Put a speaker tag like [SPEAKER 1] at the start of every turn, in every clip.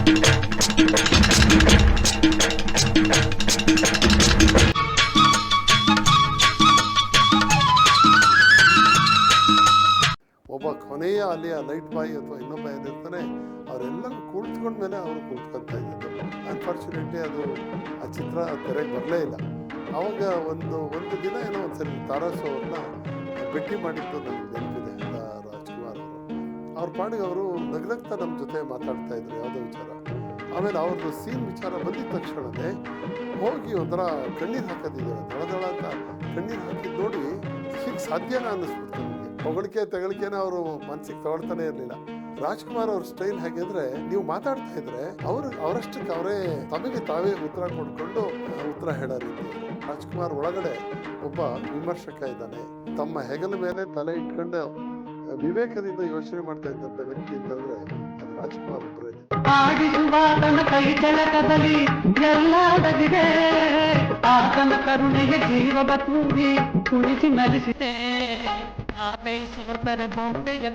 [SPEAKER 1] ಒಬ್ಬ ಕೊನೆಯ ಅಲ್ಲಿಯ ಲೈಟ್ ಬಾಯ್ ಅಥವಾ ಇನ್ನೊಬ್ಬ ಏನಿರ್ತಾನೆ ಅವರೆಲ್ಲರೂ ಕುಳಿತುಕೊಂಡ್ಮೇಲೆ ಅವರು ಕುಳಿತುಕೊಳ್ತಾ ಇದ್ದಿದ್ದು. ಅನ್ಫಾರ್ಚುನೇಟ್ಲಿ ಅದು ಆ ಚಿತ್ರ ತೆರೆಗೆ ಬರಲೇ ಇಲ್ಲ. ಆವಾಗ ಒಂದು ದಿನ ಏನೋ ಒಂದ್ಸರಿ ತಾರಾಸು ಅವ್ರನ್ನ ಭೇಟಿ ಮಾಡಿದ್ದು ನನಗೆ ನೆನಪಿದೆ. ರಾಜ್ಕುಮಾರ್ ಅವ್ರ ಪಾಡಿಗೆ ಅವರು ನಗ್ನಗ್ತಾ ನಮ್ಮ ಜೊತೆ ಮಾತಾಡ್ತಾ ಇದ್ರು ಯಾವುದೋ ವಿಚಾರ. ಆಮೇಲೆ ಅವ್ರದ್ದು ಸೀನ್ ವಿಚಾರ ಬಂದಿದ್ದ ತಕ್ಷಣವೇ ಹೋಗಿ ಒಂಥರ ಕಣ್ಣೀರು ಹಾಕೋದಿದ್ದಾರೆ, ದಳ ಅಂತ ಕಣ್ಣೀರು ಹಾಕಿದ್ದು ನೋಡಿ ಹೀಗೆ ಸಾಧ್ಯನಾ ಅನ್ನಿಸ್ಬಿಡ್ತು ನನಗೆ. ತೆಗಳಿಕೆನ ಅವರು ಮನಸ್ಸಿಗೆ ತಗೊಳ್ತಾನೆ ಇರಲಿಲ್ಲ. ರಾಜ್ಕುಮಾರ್ ಅವ್ರ ಸ್ಟೈಲ್ ಹೇಗೆ ಅಂದ್ರೆ, ನೀವು ಮಾತಾಡ್ತಾ ಇದ್ರೆ ಅವರಷ್ಟಕ್ಕೆ ಅವರೇ ತಮಗೆ ತಾವೇ ಉತ್ತರ ಕೊಡ್ಕೊಂಡು ಉತ್ತರ ಹೇಳೋ ರೀತಿ. ರಾಜ್ಕುಮಾರ್ ಒಳಗಡೆ ಒಬ್ಬ ವಿಮರ್ಶಕ ಇದ್ದಾನೆ. ತಮ್ಮ ಹೆಗಲ ಮೇಲೆ ತಲೆ ಇಟ್ಕೊಂಡು ವಿವೇಕದಿಂದ ಯೋಚನೆ ಮಾಡ್ತಾ ಇದ್ದಂತ ವ್ಯಕ್ತಿ ಅಂತಂದ್ರೆ ಅದು ರಾಜ್ಕುಮಾರ್ ಒಬ್ಬರೇ.
[SPEAKER 2] ಆಡಿಸುವಾತನ ಕೈ ಕೆಳಕದಲ್ಲಿ ಎಲ್ಲಾಡದಿದೆ, ಆತನ ಕರುಣೆಗೆ ಜೀವ ಬತ್ತೂರಿ ಕುಳಿಸಿ ನಲಿಸಿದೆ. ಆಮೇಶ್ವರ ಬೊಂಬೆಯ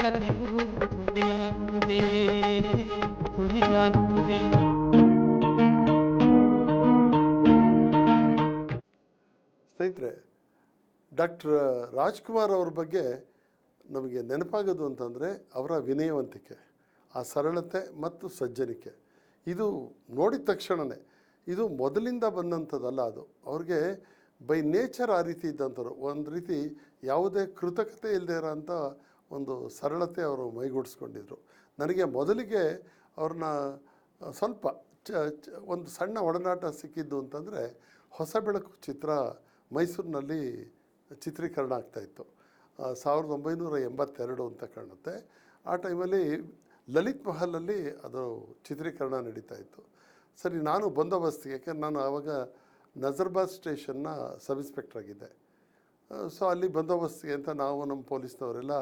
[SPEAKER 1] ಸ್ನೇಹಿತರೆ, ಡಾಕ್ಟರ್ ರಾಜ್ಕುಮಾರ್ ಅವ್ರ ಬಗ್ಗೆ ನಮಗೆ ನೆನಪಾಗೋದು ಅಂತಂದರೆ ಅವರ ವಿನಯವಂತಿಕೆ, ಆ ಸರಳತೆ ಮತ್ತು ಸಜ್ಜನಿಕೆ. ಇದು ನೋಡಿದ ತಕ್ಷಣವೇ ಇದು ಮೊದಲಿಂದ ಬಂದಂಥದ್ದಲ್ಲ, ಅದು ಅವ್ರಿಗೆ ಬೈ ನೇಚರ್ ಆ ರೀತಿ ಇದ್ದಂಥವ್ರು. ಒಂದು ರೀತಿ ಯಾವುದೇ ಕೃತಕತೆ ಇಲ್ಲದೆ ಇರೋಂಥ ಒಂದು ಸರಳತೆ ಅವರು ಮೈಗೂಡಿಸ್ಕೊಂಡಿದ್ರು. ನನಗೆ ಮೊದಲಿಗೆ ಅವ್ರನ್ನ ಸ್ವಲ್ಪ ಒಂದು ಸಣ್ಣ ಒಡನಾಟ ಸಿಕ್ಕಿದ್ದು ಅಂತಂದರೆ ಹೊಸ ಬೆಳಕು ಚಿತ್ರ ಮೈಸೂರಿನಲ್ಲಿ ಚಿತ್ರೀಕರಣ ಆಗ್ತಾಯಿತ್ತು. 1982 ಅಂತ ಕಾಣುತ್ತೆ. ಆ ಟೈಮಲ್ಲಿ ಲಲಿತ್ ಮಹಲಲ್ಲಿ ಅದು ಚಿತ್ರೀಕರಣ ನಡೀತಾ ಇತ್ತು. ಸರಿ, ನಾನು ಬಂದೋಬಸ್ತಿಗೆ, ಯಾಕೆಂದ್ರೆ ನಾನು ಆವಾಗ ನಜರ್ಬಾದ್ ಸ್ಟೇಷನ್ನ ಸಬ್ ಇನ್ಸ್ಪೆಕ್ಟರ್ ಆಗಿದ್ದೆ. ಸೊ ಅಲ್ಲಿ ಬಂದೋಬಸ್ತಿಗೆ ಅಂತ ನಾವು ನಮ್ಮ ಪೊಲೀಸ್ನವರೆಲ್ಲ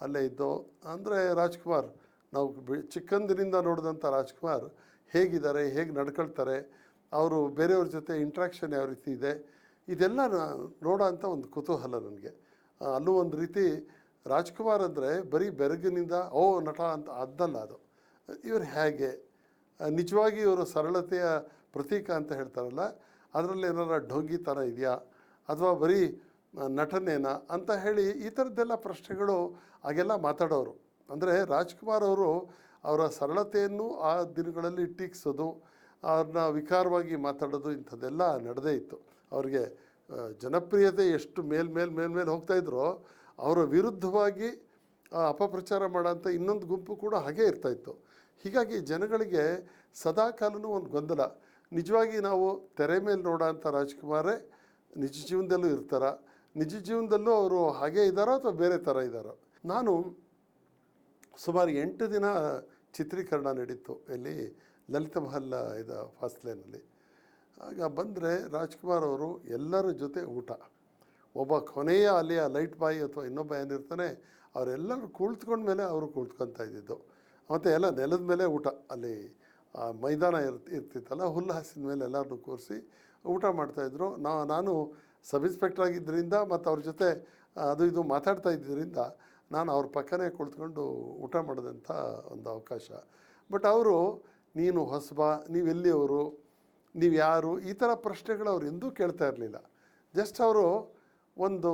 [SPEAKER 1] ಅಲ್ಲೇ ಇದ್ದೋ. ಅಂದರೆ ರಾಜ್ಕುಮಾರ್, ನಾವು ಚಿಕ್ಕಂದಿನಿಂದ ನೋಡಿದಂಥ ರಾಜ್ಕುಮಾರ್ ಹೇಗಿದ್ದಾರೆ, ಹೇಗೆ ನಡ್ಕೊಳ್ತಾರೆ, ಅವರು ಬೇರೆಯವ್ರ ಜೊತೆ ಇಂಟ್ರ್ಯಾಕ್ಷನ್ ಯಾವ ರೀತಿ ಇದೆ, ಇದೆಲ್ಲ ನೋಡೋ ಅಂಥ ಒಂದು ಕುತೂಹಲ ನನಗೆ. ಅಲ್ಲೂ ಒಂದು ರೀತಿ ರಾಜ್ಕುಮಾರ್ ಅಂದರೆ ಬರೀ ಬೆರಗಿನಿಂದ ನಟ ಅಂತ ಅದಲ್ಲ, ಅದು ಇವರು ಹೇಗೆ ನಿಜವಾಗಿ ಇವರು ಸರಳತೆಯ ಪ್ರತೀಕ ಅಂತ ಹೇಳ್ತಾರಲ್ಲ, ಅದರಲ್ಲಿ ಏನಾರ ಢೋಂಗಿತನ ಇದೆಯಾ ಅಥವಾ ಬರೀ ನಟನೇನಾ ಅಂತ ಹೇಳಿ ಈ ಥರದ್ದೆಲ್ಲ ಪ್ರಶ್ನೆಗಳು ಆಗೆಲ್ಲ ಮಾತಾಡೋರು. ಅಂದರೆ ರಾಜ್ಕುಮಾರ್ ಅವರು ಅವರ ಸರಳತೆಯನ್ನು ಆ ದಿನಗಳಲ್ಲಿ ಟೀಕಿಸೋದು, ಅವ್ರನ್ನ ವಿಕಾರವಾಗಿ ಮಾತಾಡೋದು, ಇಂಥದ್ದೆಲ್ಲ ನಡೆದೇ ಇತ್ತು. ಅವ್ರಿಗೆ ಜನಪ್ರಿಯತೆ ಎಷ್ಟು ಮೇಲ್ಮೇಲೆ ಹೋಗ್ತಾಯಿದ್ರೋ ಅವರ ವಿರುದ್ಧವಾಗಿ ಅಪಪ್ರಚಾರ ಮಾಡೋಂಥ ಇನ್ನೊಂದು ಗುಂಪು ಕೂಡ ಹಾಗೇ ಇರ್ತಾಯಿತ್ತು. ಹೀಗಾಗಿ ಜನಗಳಿಗೆ ಸದಾ ಕಾಲನೂ ಒಂದು ಗೊಂದಲ, ನಿಜವಾಗಿ ನಾವು ತೆರೆ ಮೇಲೆ ನೋಡೋಂಥ ರಾಜ್ಕುಮಾರೇ ನಿಜ ಜೀವನದಲ್ಲೂ ಇರ್ತಾರ, ನಿಜ ಜೀವನದಲ್ಲೂ ಅವರು ಹಾಗೇ ಇದ್ದಾರೋ ಅಥವಾ ಬೇರೆ ಥರ ಇದ್ದಾರೋ. ನಾನು ಸುಮಾರು 8 ದಿನ ಚಿತ್ರೀಕರಣ ನಡೀತು ಇಲ್ಲಿ ಲಲಿತ ಮಹಲ್ ಇದು ಫಾಸ್ಲೇನಲ್ಲಿ. ಆಗ ಬಂದರೆ ರಾಜ್ಕುಮಾರ್ ಅವರು ಎಲ್ಲರ ಜೊತೆ ಊಟ. ಒಬ್ಬ ಕೊನೆಯ ಅಲ್ಲಿಯ ಲೈಟ್ ಬಾಯ್ ಅಥವಾ ಇನ್ನೊಬ್ಬ ಏನಿರ್ತಾನೆ ಅವರೆಲ್ಲರೂ ಕುಳಿತುಕೊಂಡ್ಮೇಲೆ ಅವರು ಕುಳಿತುಕೊತಾ ಇದ್ದಿದ್ದು. ಮತ್ತು ಎಲ್ಲ ನೆಲದ ಮೇಲೆ ಊಟ, ಅಲ್ಲಿ ಮೈದಾನ ಇರ್ತಿತ್ತಲ್ಲ, ಹುಲ್ಲು ಹಾಸಿನ ಮೇಲೆ ಎಲ್ಲರನ್ನೂ ಕೂರಿಸಿ ಊಟ ಮಾಡ್ತಾಯಿದ್ರು. ನಾನು ಸಬ್ ಇನ್ಸ್ಪೆಕ್ಟರ್ ಆಗಿದ್ದರಿಂದ ಮತ್ತು ಅವ್ರ ಜೊತೆ ಅದು ಇದು ಮಾತಾಡ್ತಾ ಇದ್ದರಿಂದ ನಾನು ಅವ್ರ ಪಕ್ಕನೇ ಕುಳಿತುಕೊಂಡು ಊಟ ಮಾಡೋದಂಥ ಒಂದು ಅವಕಾಶ. ಬಟ್ ಅವರು ನೀನು ಹೊಸಬ, ನೀವೆಲ್ಲಿಯವರು, ನೀವು ಯಾರು, ಈ ಥರ ಪ್ರಶ್ನೆಗಳು ಅವ್ರು ಎಂದೂ ಕೇಳ್ತಾ ಇರಲಿಲ್ಲ. ಜಸ್ಟ್ ಅವರು ಒಂದು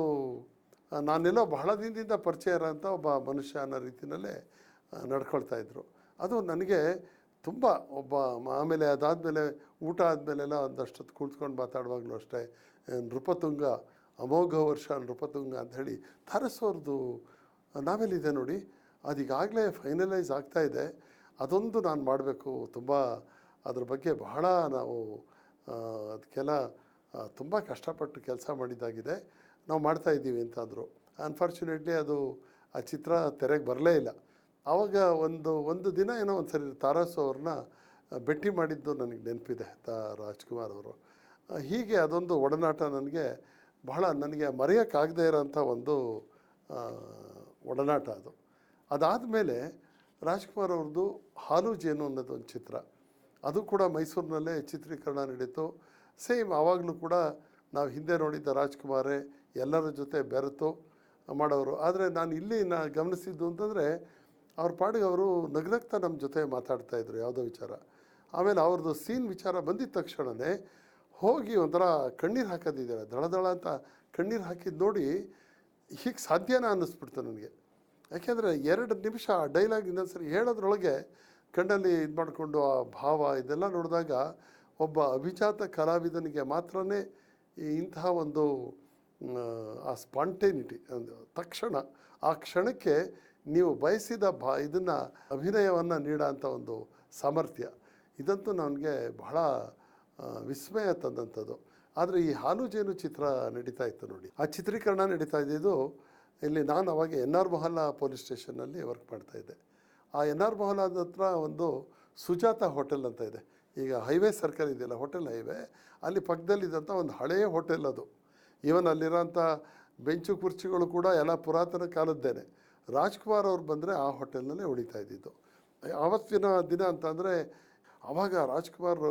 [SPEAKER 1] ನಾನೆಲ್ಲೋ ಬಹಳ ದಿನದಿಂದ ಪರಿಚಯ ಇರೋಂಥ ಒಬ್ಬ ಮನುಷ್ಯ ಅನ್ನೋ ರೀತಿಯಲ್ಲೇ ನಡ್ಕೊಳ್ತಾಯಿದ್ರು. ಅದು ನನಗೆ ತುಂಬ ಆಮೇಲೆ ಅದಾದಮೇಲೆ ಊಟ ಆದಮೇಲೆಲ್ಲ ಒಂದಷ್ಟೊತ್ತು ಕೂತ್ಕೊಂಡು ಮಾತಾಡುವಾಗಲೂ ಅಷ್ಟೇ, ನೃಪತುಂಗ ಅಮೋಘ ವರ್ಷ ನೃಪತುಂಗ ಅಂಥೇಳಿ ತಾರಸೋರ್ದು ನಾವೆಲ್ಲಿದೆ ನೋಡಿ, ಅದೀಗಾಗಲೇ ಫೈನಲೈಸ್ ಆಗ್ತಾಯಿದೆ. ಅದೊಂದು ನಾನು ಮಾಡಬೇಕು, ತುಂಬ ಅದ್ರ ಬಗ್ಗೆ ಬಹಳ ನಾವು ಅದಕ್ಕೆಲ್ಲ ತುಂಬ ಕಷ್ಟಪಟ್ಟು ಕೆಲಸ ಮಾಡಿದ್ದಾಗಿದೆ, ನಾವು ಮಾಡ್ತಾಯಿದ್ದೀವಿ ಅಂತಂದರು. ಅನ್ಫಾರ್ಚುನೇಟ್ಲಿ ಅದು ಆ ಚಿತ್ರ ತೆರೆಗೆ ಬರಲೇ ಇಲ್ಲ. ಆವಾಗ ಒಂದು ದಿನ ಏನೋ ಒಂದ್ಸರಿ ತಾರಾಸು ಅವ್ರನ್ನ ಭೇಟಿ ಮಾಡಿದ್ದು ನನಗೆ ನೆನಪಿದೆ, ರಾಜ್ಕುಮಾರ್ ಅವರು. ಹೀಗೆ ಅದೊಂದು ಒಡನಾಟ ನನಗೆ ಮರೆಯೋಕ್ಕಾಗದೇ ಇರೋಂಥ ಒಂದು ಒಡನಾಟ ಅದು. ಅದಾದಮೇಲೆ ರಾಜ್ಕುಮಾರ್ ಅವ್ರದ್ದು ಹಾಲು ಜೇನು ಅನ್ನೋದು ಒಂದು ಚಿತ್ರ, ಅದು ಕೂಡ ಮೈಸೂರಿನಲ್ಲೇ ಚಿತ್ರೀಕರಣ ನಡೀತು. ಸೇಮ್ ಆವಾಗಲೂ ಕೂಡ ನಾವು ಹಿಂದೆ ನೋಡಿದ್ದ ರಾಜ್ಕುಮಾರೇ ಎಲ್ಲರ ಜೊತೆ ಬೆರೆತು ಮಾಡೋರು. ಆದರೆ ನಾನು ಇಲ್ಲಿ ಗಮನಿಸಿದ್ದು ಅಂತಂದರೆ ಅವ್ರ ಪಾಡಿಗೆ ಅವರು ನಗ್ನಗ್ತಾ ನಮ್ಮ ಜೊತೆ ಮಾತಾಡ್ತಾಯಿದ್ರು ಯಾವುದೋ ವಿಚಾರ. ಆಮೇಲೆ ಅವ್ರದ್ದು ಸೀನ್ ವಿಚಾರ ಬಂದಿದ್ದ ತಕ್ಷಣವೇ ಹೋಗಿ ಒಂಥರ ಕಣ್ಣೀರು ಹಾಕೋದಿದ್ದಾರೆ, ದಳ ಅಂತ ಕಣ್ಣೀರು ಹಾಕಿದ್ದು ನೋಡಿ ಹೀಗೆ ಸಾಧ್ಯನಾ ಅನ್ನಿಸ್ಬಿಡ್ತು ನನಗೆ. ಯಾಕೆಂದರೆ 2 ನಿಮಿಷ ಆ ಡೈಲಾಗ್ ಇನ್ನೊಂದು ಸರಿ ಹೇಳೋದ್ರೊಳಗೆ ಕಣ್ಣಲ್ಲಿ ಇದು ಮಾಡಿಕೊಂಡು ಆ ಭಾವ ಇದೆಲ್ಲ ನೋಡಿದಾಗ ಒಬ್ಬ ಅಭಿಜಾತ ಕಲಾವಿದನಿಗೆ ಮಾತ್ರನೇ ಇಂತಹ ಒಂದು ಆ ಸ್ಪಾಂಟೇನಿಟಿ ತಕ್ಷಣ ಆ ಕ್ಷಣಕ್ಕೆ ನೀವು ಬಯಸಿದ ಇದನ್ನು ಅಭಿನಯವನ್ನು ನೀಡೋಂಥ ಒಂದು ಸಾಮರ್ಥ್ಯ ಇದಂತೂ ನನಗೆ ಬಹಳ ವಿಸ್ಮಯ ತಂದಂಥದ್ದು. ಆದರೆ ಈ ಹಾಲು ಜೇನು ಚಿತ್ರ ನಡೀತಾ ಇತ್ತು ನೋಡಿ, ಆ ಚಿತ್ರೀಕರಣ ನಡೀತಾ ಇದ್ದಿದ್ದು ಇಲ್ಲಿ ನಾನು ಅವಾಗ NR ಮೊಹಲ್ಲಾ ಪೊಲೀಸ್ ಸ್ಟೇಷನ್ನಲ್ಲಿ ವರ್ಕ್ ಮಾಡ್ತಾಯಿದ್ದೆ. ಆ NR ಮೊಹಲ್ಲಾದ ಹತ್ರ ಒಂದು ಸುಜಾತ ಹೋಟೆಲ್ ಅಂತ ಇದೆ, ಈಗ ಹೈವೇ ಸರ್ಕಲ್ ಇದೆಯಲ್ಲ ಹೋಟೆಲ್ ಹೈವೇ, ಅಲ್ಲಿ ಪಕ್ಕದಲ್ಲಿದ್ದಂಥ ಒಂದು ಹಳೆಯ ಹೋಟೆಲ್ ಅದು. ಈವನ್ ಅಲ್ಲಿರೋಂಥ ಬೆಂಚು ಕುರ್ಚಿಗಳು ಕೂಡ ಎಲ್ಲ ಪುರಾತನ ಕಾಲದ್ದೇನೆ. ರಾಜ್ಕುಮಾರ್ ಅವ್ರು ಬಂದರೆ ಆ ಹೋಟೆಲ್ನಲ್ಲೇ ಉಳಿತಾ ಇದ್ದಿದ್ದು. ಆವತ್ತಿನ ದಿನ ಅಂತಂದರೆ ಆವಾಗ ರಾಜ್ಕುಮಾರ್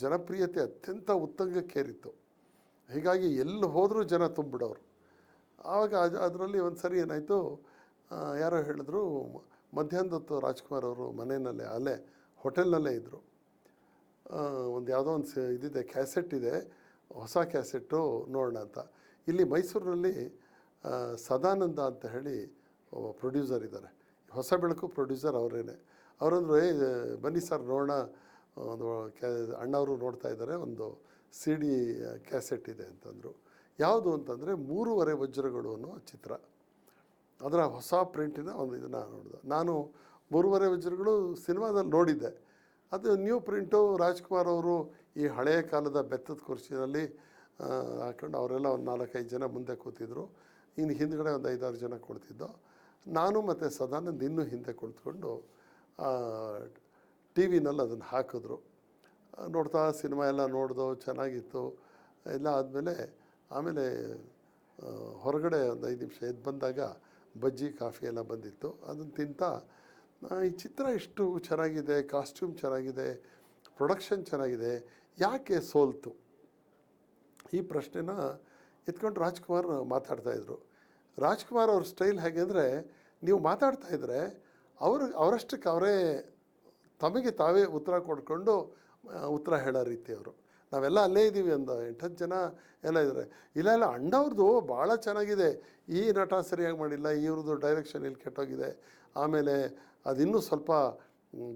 [SPEAKER 1] ಜನಪ್ರಿಯತೆ ಅತ್ಯಂತ ಉತ್ತುಂಗಕ್ಕೇರಿತ್ತು. ಹೀಗಾಗಿ ಎಲ್ಲಿ ಹೋದರೂ ಜನ ತುಂಬಿಡೋರು. ಆವಾಗ ಅದರಲ್ಲಿ ಒಂದು ಸರಿ ಏನಾಯಿತು, ಯಾರೋ ಹೇಳಿದ್ರು ಮಧ್ಯಾಹ್ನದ ಹೊತ್ತು ರಾಜ್ಕುಮಾರ್ ಅವರು ಮನೆಯಲ್ಲೇ ಅಲ್ಲೇ ಹೋಟೆಲ್ನಲ್ಲೇ ಇದ್ದರು. ಒಂದು ಯಾವುದೋ ಒಂದು ಇದಿದೆ, ಕ್ಯಾಸೆಟ್ ಇದೆ, ಹೊಸ ಕ್ಯಾಸೆಟ್ಟು ನೋಡೋಣ ಅಂತ. ಇಲ್ಲಿ ಮೈಸೂರಿನಲ್ಲಿ ಸದಾನಂದ ಅಂತ ಹೇಳಿ ಪ್ರೊಡ್ಯೂಸರ್ ಇದ್ದಾರೆ, ಹೊಸ ಬೆಳಕು ಪ್ರೊಡ್ಯೂಸರ್ ಅವರೇನೆ. ಅವರಂದ್ರು ಬನ್ನಿ ಸರ್ ನೋಡೋಣ, ಒಂದು ಅಣ್ಣವರು ನೋಡ್ತಾ ಇದ್ದಾರೆ, ಒಂದು CD ಕ್ಯಾಸೆಟ್ ಇದೆ ಅಂತಂದರು. ಯಾವುದು ಅಂತಂದರೆ 3 ವಜ್ರಗಳು ಅನ್ನೋ ಚಿತ್ರ, ಅದರ ಹೊಸ ಪ್ರಿಂಟಿನ ಒಂದು ಇದನ್ನು ನೋಡಿದೆ. ನಾನು 3 ವಜ್ರಗಳು ಸಿನಿಮಾದಲ್ಲಿ ನೋಡಿದ್ದೆ, ಅದು ನ್ಯೂ ಪ್ರಿಂಟು. ರಾಜ್ಕುಮಾರ್ ಅವರು ಈ ಹಳೆಯ ಕಾಲದ ಬೆತ್ತದ ಕುರ್ಚಿನಲ್ಲಿ ಹಾಕೊಂಡು ಅವರೆಲ್ಲ ಒಂದು 4-5 ಜನ ಮುಂದೆ ಕೂತಿದ್ರು, ಇನ್ನು ಹಿಂದ್ಗಡೆ ಒಂದು 5-6 ಜನ ಕುಳಿತಿದ್ದು. ನಾನು ಮತ್ತು ಸದಾನಂದ್ ಇನ್ನೂ ಹಿಂದೆ ಕುಳಿತುಕೊಂಡು ಟಿ ವಿನಲ್ಲಿ ಅದನ್ನು ಹಾಕಿದ್ರು. ನೋಡ್ತಾ ಸಿನಿಮಾ ಎಲ್ಲ ನೋಡ್ದು, ಚೆನ್ನಾಗಿತ್ತು ಎಲ್ಲ ಆದಮೇಲೆ ಆಮೇಲೆ ಹೊರಗಡೆ ಒಂದು 5 ನಿಮಿಷ ಎದ್ದು ಬಂದಾಗ ಬಜ್ಜಿ ಕಾಫಿ ಎಲ್ಲ ಬಂದಿತ್ತು. ಅದನ್ನು ತಿಂತಾ ಈ ಚಿತ್ರ ಇಷ್ಟು ಚೆನ್ನಾಗಿದೆ, ಕಾಸ್ಟ್ಯೂಮ್ ಚೆನ್ನಾಗಿದೆ, ಪ್ರೊಡಕ್ಷನ್ ಚೆನ್ನಾಗಿದೆ, ಯಾಕೆ ಸೋಲ್ತು ಈ ಪ್ರಶ್ನೆನ ಎತ್ಕೊಂಡು ರಾಜ್ಕುಮಾರ್ ಮಾತಾಡ್ತಾಯಿದ್ರು. ರಾಜ್ಕುಮಾರ್ ಅವ್ರ ಸ್ಟೈಲ್ ಹೇಗೆ ಅಂದರೆ, ನೀವು ಮಾತಾಡ್ತಾಯಿದ್ರೆ ಅವರಷ್ಟಕ್ಕೆ ಅವರೇ ತಮಗೆ ತಾವೇ ಉತ್ತರ ಕೊಡ್ಕೊಂಡು ಉತ್ತರ ಹೇಳೋ ರೀತಿ ಅವರು. ನಾವೆಲ್ಲ ಅಲ್ಲೇ ಇದ್ದೀವಿ, ಒಂದು 8-10 ಜನ ಎಲ್ಲ ಇದ್ದಾರೆ. ಇಲ್ಲ ಅಣ್ಣವ್ರದ್ದು ಭಾಳ ಚೆನ್ನಾಗಿದೆ, ಈ ನಟ ಸರಿಯಾಗಿ ಮಾಡಿಲ್ಲ, ಇವ್ರದ್ದು ಡೈರೆಕ್ಷನ್ ಇಲ್ಲಿ ಕೆಟ್ಟೋಗಿದೆ, ಆಮೇಲೆ ಅದಿನ್ನೂ ಸ್ವಲ್ಪ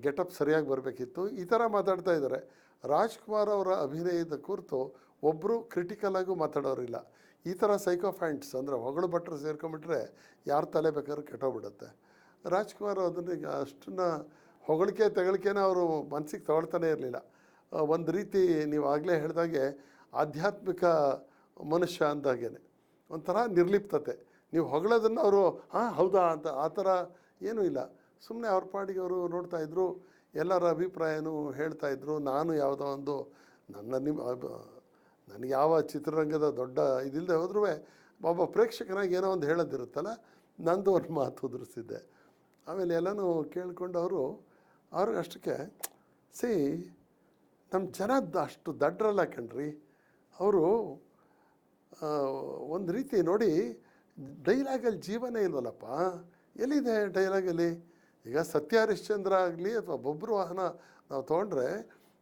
[SPEAKER 1] ಗೆಟಪ್ ಸರಿಯಾಗಿ ಬರಬೇಕಿತ್ತು, ಈ ಥರ ಮಾತಾಡ್ತಾ ಇದ್ದಾರೆ. ರಾಜ್ಕುಮಾರ್ ಅವರ ಅಭಿನಯದ ಕುರಿತು ಒಬ್ಬರು ಕ್ರಿಟಿಕಲಾಗೂ ಮಾತಾಡೋರಿಲ್ಲ. ಈ ಥರ ಸೈಕೋಫ್ಯಾಂಟ್ಸ್ ಅಂದರೆ ಹೊಗಳು ಭಟ್ರು ಸೇರ್ಕೊಂಬಿಟ್ರೆ ಯಾರ ತಲೆ ಬೇಕಾದ್ರೂ ಕೆಟ್ಟೋಗ್ಬಿಡುತ್ತೆ. ರಾಜ್ಕುಮಾರ್ ಅದನ್ನು ಈಗ ಅಷ್ಟನ್ನು ತೆಗಳಿಕೆನ ಅವರು ಮನಸ್ಸಿಗೆ ತಗೊಳ್ತಾನೆ ಇರಲಿಲ್ಲ. ಒಂದು ರೀತಿ ನೀವು ಆಗಲೇ ಹೇಳಿದಾಗೆ ಆಧ್ಯಾತ್ಮಿಕ ಮನುಷ್ಯ ಅಂದಾಗೇ ಒಂಥರ ನಿರ್ಲಿಪ್ತತೆ. ನೀವು ಹೊಗಳೋದನ್ನು ಅವರು ಹೌದಾ ಅಂತ ಆ ಥರ ಏನೂ ಇಲ್ಲ, ಸುಮ್ಮನೆ ಅವ್ರ ಪಾಡಿಗೆ ಅವರು ನೋಡ್ತಾಯಿದ್ರು, ಎಲ್ಲರ ಅಭಿಪ್ರಾಯನೂ ಹೇಳ್ತಾಯಿದ್ರು. ನಾನು ಯಾವುದೋ ಒಂದು ನನಗೆ ಯಾವ ಚಿತ್ರರಂಗದ ದೊಡ್ಡ ಇದಿಲ್ಲದೆ ಹೋದ್ರೂ ಒಬ್ಬ ಪ್ರೇಕ್ಷಕನಾಗಿ ಏನೋ ಒಂದು ಹೇಳೋದಿರುತ್ತಲ್ಲ, ನಂದು ಒಂದು ಮಾತು ಉದುರಿಸಿದ್ದೆ. ಆಮೇಲೆ ಎಲ್ಲನೂ ಕೇಳಿಕೊಂಡು ಅವ್ರಿಗೆ ಅಷ್ಟಕ್ಕೆ ನಮ್ಮ ಜನ ಅಷ್ಟು ದಡ್ರಲ್ಲ ಕಣ್ರಿ, ಅವರು ಒಂದು ರೀತಿ ನೋಡಿ ಡೈಲಾಗಲ್ಲಿ ಜೀವನೇ ಇಲ್ವಲ್ಲಪ್ಪ, ಎಲ್ಲಿದೆ ಡೈಲಾಗಲ್ಲಿ? ಈಗ ಸತ್ಯ ಹರಿಶ್ಚಂದ್ರ ಆಗಲಿ ಅಥವಾ ಬೊಬ್ಬರು ವಾಹನ ನಾವು ತೊಗೊಂಡ್ರೆ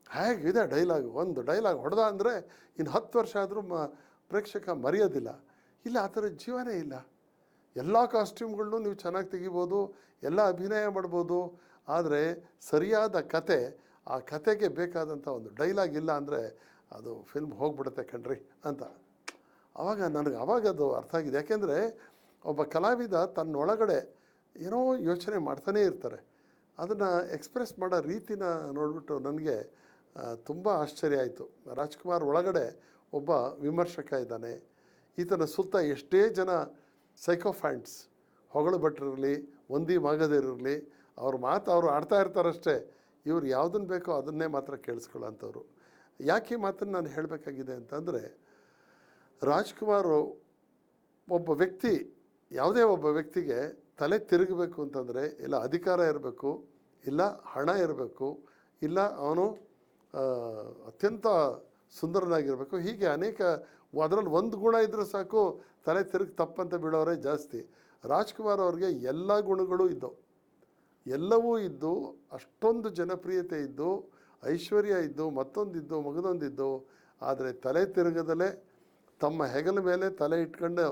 [SPEAKER 1] ಹೇಗಿದೆ ಡೈಲಾಗ್, ಒಂದು ಡೈಲಾಗ್ ಹೊಡೆದ ಅಂದರೆ ಇನ್ನು 10 ವರ್ಷ ಆದರೂ ಪ್ರೇಕ್ಷಕ ಮರೆಯೋದಿಲ್ಲ. ಇಲ್ಲ, ಆ ಥರ ಜೀವನೇ ಇಲ್ಲ. ಎಲ್ಲ ಕಾಸ್ಟ್ಯೂಮ್ಗಳನ್ನೂ ನೀವು ಚೆನ್ನಾಗಿ ತೆಗಿಬೋದು, ಎಲ್ಲ ಅಭಿನಯ ಮಾಡ್ಬೋದು, ಆದರೆ ಸರಿಯಾದ ಕತೆ, ಆ ಕತೆಗೆ ಬೇಕಾದಂಥ ಒಂದು ಡೈಲಾಗ್ ಇಲ್ಲ ಅಂದರೆ ಅದು ಫಿಲ್ಮ್ ಹೋಗ್ಬಿಡುತ್ತೆ ಕಣ್ರಿ ಅಂತ. ಆವಾಗ ಅದು ಅರ್ಥ ಆಗಿದೆ. ಯಾಕೆಂದರೆ ಒಬ್ಬ ಕಲಾವಿದ ತನ್ನೊಳಗಡೆ ಏನೋ ಯೋಚನೆ ಮಾಡ್ತಾನೇ ಇರ್ತಾರೆ, ಅದನ್ನು ಎಕ್ಸ್ಪ್ರೆಸ್ ಮಾಡೋ ರೀತಿನ ನೋಡಿಬಿಟ್ಟು ನನಗೆ ತುಂಬ ಆಶ್ಚರ್ಯ ಆಯಿತು. ರಾಜ್ಕುಮಾರ್ ಒಳಗಡೆ ಒಬ್ಬ ವಿಮರ್ಶಕ ಇದ್ದಾನೆ, ಈತನ ಸುತ್ತ ಎಷ್ಟೇ ಜನ ಸೈಕೋಫ್ಯಾಂಟ್ಸ್, ಹೊಗಳು ಭಟ್ರಿರಲಿ, ಒಂದಿ ಮಾಗದಿರಲಿ, ಅವ್ರ ಮಾತು ಅವರು ಆಡ್ತಾ ಇರ್ತಾರಷ್ಟೇ, ಇವ್ರು ಯಾವುದನ್ನು ಬೇಕೋ ಅದನ್ನೇ ಮಾತ್ರ ಕೇಳಿಸ್ಕೊಳ್ಳೋಂಥವ್ರು. ಯಾಕೆ ಈ ಮಾತನ್ನು ನಾನು ಹೇಳಬೇಕಾಗಿದೆ ಅಂತಂದರೆ, ರಾಜ್ಕುಮಾರ್ ಒಬ್ಬ ವ್ಯಕ್ತಿ, ಯಾವುದೇ ಒಬ್ಬ ವ್ಯಕ್ತಿಗೆ ತಲೆ ತಿರುಗಬೇಕು ಅಂತಂದರೆ ಇಲ್ಲ ಅಧಿಕಾರ ಇರಬೇಕು, ಇಲ್ಲ ಹಣ ಇರಬೇಕು, ಇಲ್ಲ ಅವನು ಅತ್ಯಂತ ಸುಂದರನಾಗಿರಬೇಕು, ಹೀಗೆ ಅನೇಕ, ಅದರಲ್ಲಿ ಒಂದು ಗುಣ ಇದ್ದರೂ ಸಾಕು ತಲೆ ತಿರುಗಿ ತಪ್ಪಂತ ಬೀಳೋರೇ ಜಾಸ್ತಿ. ರಾಜ್ಕುಮಾರ್ ಅವ್ರಿಗೆ ಎಲ್ಲ ಗುಣಗಳು ಇದ್ದವು, ಎಲ್ಲವೂ ಇದ್ದು, ಅಷ್ಟೊಂದು ಜನಪ್ರಿಯತೆ ಇದ್ದು, ಐಶ್ವರ್ಯ ಇದ್ದು ಮತ್ತೊಂದಿದ್ದು ಮಗದೊಂದಿದ್ದು, ಆದರೆ ತಲೆ ತಿರುಗದಲೇ ತಮ್ಮ ಹೆಗಲ ಮೇಲೆ ತಲೆ ಇಟ್ಕೊಂಡು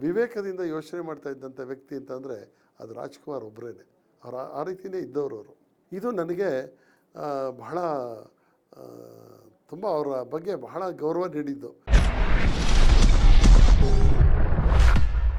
[SPEAKER 1] ವಿವೇಕದಿಂದ ಯೋಚನೆ ಮಾಡ್ತಾ ಇದ್ದಂಥ ವ್ಯಕ್ತಿ ಅಂತಂದರೆ ಅದು ರಾಜ್ಕುಮಾರ್ ಒಬ್ಬರೇ. ಅವ್ರು ಆ ರೀತಿಯೇ ಇದ್ದವರು ಅವರು. ಇದು ನನಗೆ ಬಹಳ ತುಂಬ ಅವರ ಬಗ್ಗೆ ಬಹಳ ಗೌರವ ನೀಡಿದ್ದು.